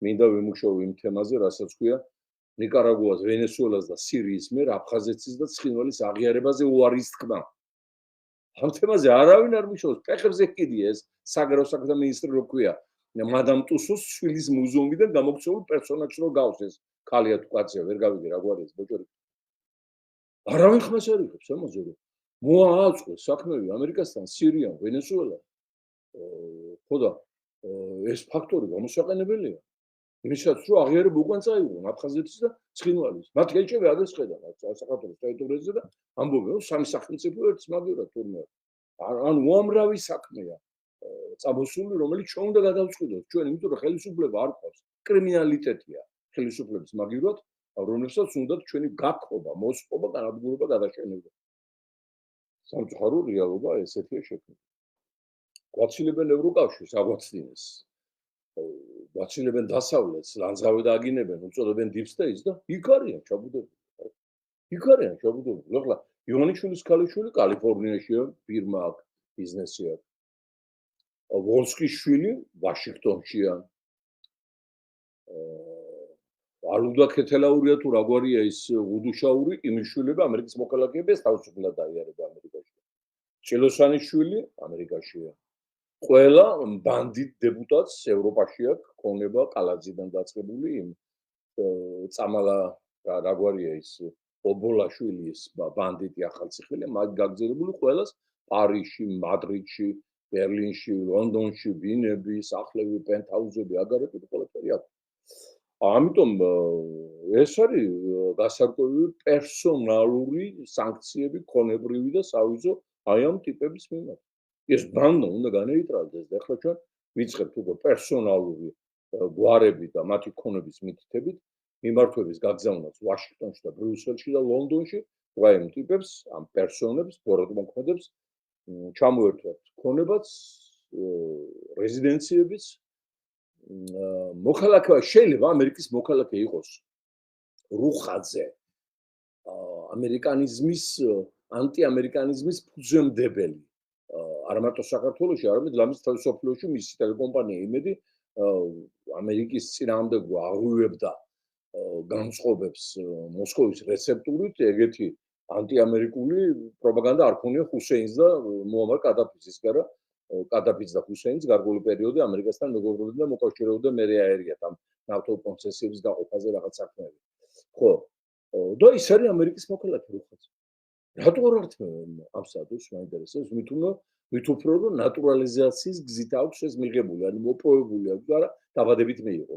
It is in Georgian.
მინდა ვიმუშაო იმ თემაზე, რასაც ქვია ნიკარაგუას, ვენესუელას და სირიის მიერ აფხაზეთის და ცხინვალის აღიარებაზე უარის თქმა. ამ თემაზე არავინ არ მუშაობს. ფეხებზე ჰკიდია ეს საგარეო საქმეთა მინისტრი რო ქვია, მადამ ტუსოს შვილის მუზეუმიდან გამოგცეულ პერსონაჟს რო გავს ეს ქალია თუ კაცია, ვერ გავიგე რა გვარი ეს ბოჭორი. არავინ ხმას არ იღებს ამაზე რომ მოააწყვეს საქმეები ამერიკასთან, სირიამ, ვენესუელამ. ხო და ეს ფაქტორი გამოსაყენებელია. იმისაც რომ აღიარება უკან წაიღონ აფხაზეთის და ცხინვალის. მათ ელჩები აგეს ხედავ საქართველოს ტერიტორიაზე და ამბობენ რომ სამი სახელმწიფო ერთს მაგივრად თურმე. ან უამრავი საქმეა წამოსული, რომელიც ჩვენ უნდა გადავწყვიტოთ. ჩვენ იმიტომ რომ ხელისუფლება არ ყავს, კრიმინალიტეტია ხელისუფლების მაგივრად, რომელსაც უნდათ ჩვენი გაქრობა, მოსყობა, განადგურება, გადაშენება. სამწუხარო რეალობა ესეთია შექმნილი. გვაცილებენ ევროკავშირს, აგვაცდინეს. გვაცილებენ დასავლეთს, ლანძღავი დააგინებენ, უწოდებენ deep state და იქ არიან ჩაბუდებული. იქ არიან ჩაბუდებული. ახლა ივანიშვილის ქალიშვილი კალიფორნიაშია, ფირმა აქვს, ბიზნესი აქვს. ვოლსკის შვილი ვაშინგტონშია. ალუდა ქეთელაურია თუ რაგვარია ის უდუშაური, იმის შვილები ამერიკის მოქალაქეებს თავისუფლად დაიარება ამერიკაში. ჩელოსანის შვილი ამერიკაშია. ყველა ბანდიტ დეპუტატს ევროპაში აქვს ქონება კალაძიდან დაწყებული იმ წამალა რაგვარია ის ობოლაშვილი ის ბანდიტი ახალციხელი მაგ გაგზელებული ყველას პარიზში, მადრიდში, ბერლინში, ლონდონში ბინები, სახლები, პენტჰაუზები, აგარები ყველაფერი აქვს. ამიტომ ეს არის გასარკვევი პერსონალური სანქციები ქონებრივი და სავიზო აი ამ ტიპების მიმართ. ეს ბანდა უნდა განეიტრალდეს და ახლა ჩვენ ვიწყებთ უკვე პერსონალური გვარები და მათი ქონების მითითებით მიმართვების გაგზავნას ვაშინგტონში და ბრიუსელში და ლონდონში აი ამ ტიპებს, ამ პერსონებს, ბოროტმოქმედებს ჩამოერთვათ ქონებაც, რეზიდენციებიც მოქალაქე შეიძლება ამერიკის მოქალაქე იყოს რუხაძე ამერიკანიზმის ანტიამერიკანიზმის ფუძემდებელი არა მარტო საქართველოში, არამედ ლამის თავისუფლებში მისი ტელეკომპანია იმედი ამერიკის წინააღმდეგო აღვივებდა განწყობებს მოსკოვის რეცეპტურით, ეგეთი ანტიამერიკული პროპაგანდა არ ქონია ჰუსეინს და მუამარ კადაფის გარა კადაფის და ჰუსეინს გარკვეული პერიოდი ამერიკასთან მეგობრობდნენ და მოკავშირეობდნენ მერე აერიათ ამ ნავთობ კონცესიების გაყოფაზე რაღაც საქმეები. ხო, და ის არის ამერიკის მოქალაქე რუხაძე. რატო არ ართმევენ ამ სტატუსს მაინტერესებს, მით უფრო რომ ნატურალიზაციის გზით აქვს ეს მიღებული, ანუ მოპოვებული აქვს და დაბადებით მიიღო.